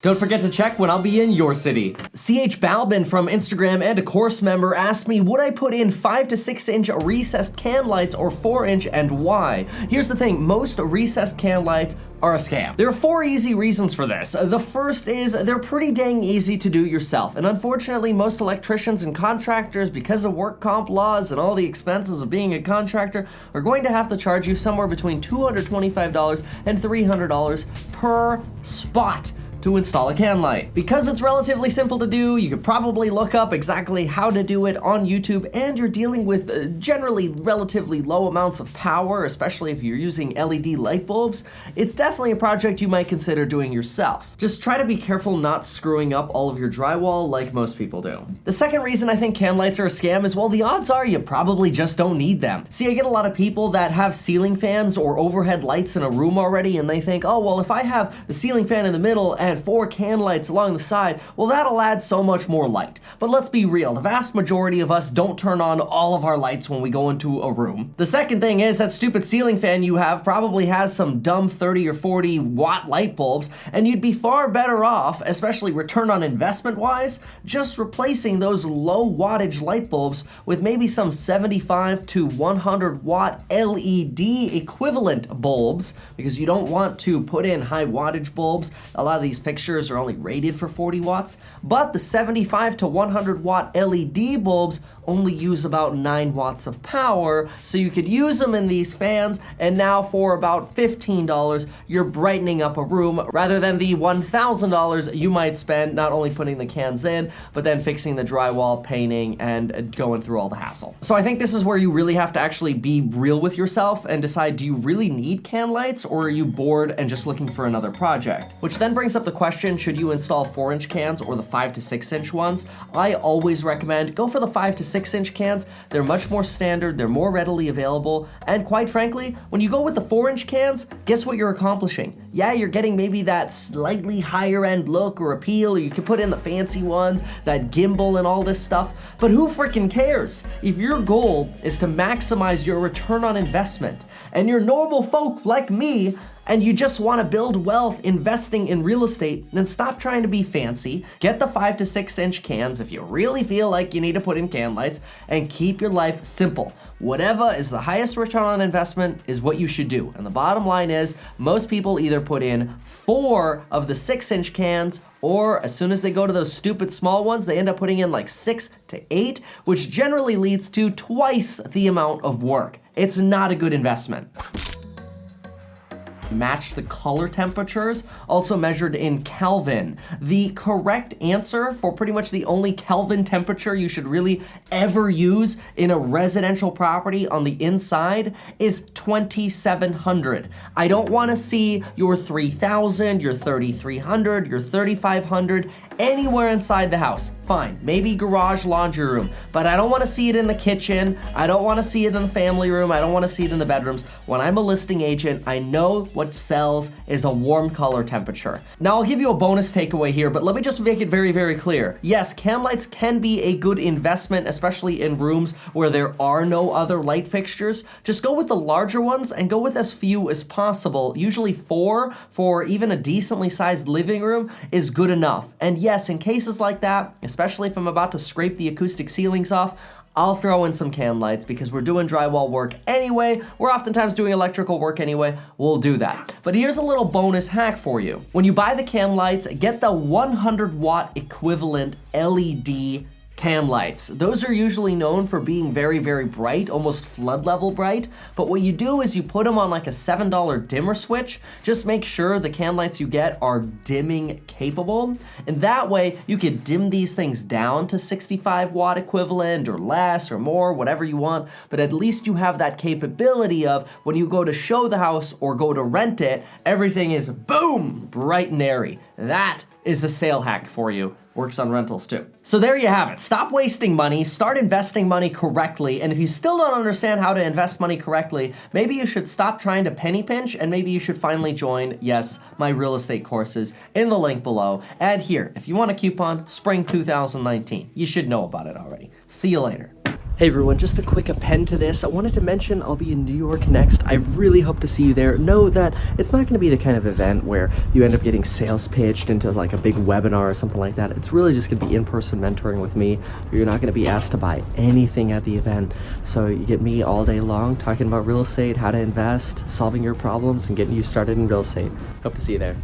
Don't forget to check when I'll be in your city. CH Balbin from Instagram and a course member asked me, would I put in 5 to 6 inch recessed can lights or 4 inch and why? Here's the thing, most recessed can lights are a scam. There are 4 easy reasons for this. The first is they're pretty dang easy to do yourself. And unfortunately, most electricians and contractors, because of work comp laws and all the expenses of being a contractor, are going to have to charge you somewhere between $225 and $300 per spot to install a can light. Because it's relatively simple to do, you could probably look up exactly how to do it on YouTube, and you're dealing with generally relatively low amounts of power, especially if you're using LED light bulbs. It's definitely a project you might consider doing yourself. Just try to be careful not screwing up all of your drywall like most people do. The second reason I think can lights are a scam is, well, the odds are you probably just don't need them. See, I get a lot of people that have ceiling fans or overhead lights in a room already, and they think, oh, well, if I have the ceiling fan in the middle and 4 can lights along the side, well, that'll add so much more light. But let's be real, the vast majority of us don't turn on all of our lights when we go into a room. The second thing is that stupid ceiling fan you have probably has some dumb 30 or 40 watt light bulbs, and you'd be far better off, especially return on investment wise, just replacing those low wattage light bulbs with maybe some 75 to 100 watt LED equivalent bulbs, because you don't want to put in high wattage bulbs. A lot of these fixtures are only rated for 40 watts, but the 75 to 100 watt LED bulbs only use about 9 watts of power, so you could use them in these fans, and now for about $15, you're brightening up a room rather than the $1,000 you might spend not only putting the cans in, but then fixing the drywall, painting, and going through all the hassle. So I think this is where you really have to actually be real with yourself and decide, do you really need can lights, or are you bored and just looking for another project? Which then brings up the question, should you install 4-inch cans or the 5 to 6-inch ones? I always recommend go for the 5 to 6-inch cans. They're much more standard, they're more readily available, and quite frankly, when you go with the 4-inch cans, guess what you're accomplishing? Yeah, you're getting maybe that slightly higher end look or appeal, or you can put in the fancy ones, that gimbal and all this stuff, but who freaking cares? If your goal is to maximize your return on investment, and you're normal folk like me, and you just want to build wealth investing in real estate, then stop trying to be fancy, get the 5 to 6-inch cans if you really feel like you need to put in can lights, and keep your life simple. Whatever is the highest return on investment is what you should do. And the bottom line is, most people either put in 4 of the 6-inch cans, or as soon as they go to those stupid small ones, they end up putting in like 6 to 8, which generally leads to twice the amount of work. It's not a good investment. Match the color temperatures, also measured in Kelvin. The correct answer for pretty much the only Kelvin temperature you should really ever use in a residential property on the inside is 2700. I don't want to see your 3000, your 3300, your 3500 anywhere inside the house. Fine, maybe garage, laundry room, but I don't want to see it in the kitchen. I don't want to see it in the family room. I don't want to see it in the bedrooms. When I'm a listing agent, I know what sells is a warm color temperature. Now I'll give you a bonus takeaway here, but let me just make it very, very clear. Yes, can lights can be a good investment, especially in rooms where there are no other light fixtures. Just go with the larger ones and go with as few as possible. Usually 4 for even a decently sized living room is good enough. And yes, in cases like that, especially if I'm about to scrape the acoustic ceilings off, I'll throw in some can lights because we're doing drywall work anyway. We're oftentimes doing electrical work anyway. We'll do that. But here's a little bonus hack for you. When you buy the can lights, get the 100 watt equivalent LED can lights. Those are usually known for being very, very bright, almost flood level bright. But what you do is you put them on like a $7 dimmer switch. Just make sure the can lights you get are dimming capable. And that way you can dim these things down to 65 watt equivalent or less or more, whatever you want. But at least you have that capability of when you go to show the house or go to rent it, everything is boom, bright and airy. That is a sale hack for you. Works on rentals too. So there you have it. Stop wasting money, start investing money correctly, and if you still don't understand how to invest money correctly, maybe you should stop trying to penny pinch, and maybe you should finally join, yes, my real estate courses in the link below. And here, if you want a coupon, Spring 2019. You should know about it already. See you later. Hey everyone, just a quick append to this. I wanted to mention I'll be in New York next. I really hope to see you there. Know that it's not going to be the kind of event where you end up getting sales pitched into like a big webinar or something like that. It's really just going to be in-person mentoring with me. You're not going to be asked to buy anything at the event. So you get me all day long talking about real estate, how to invest, solving your problems, and getting you started in real estate. Hope to see you there.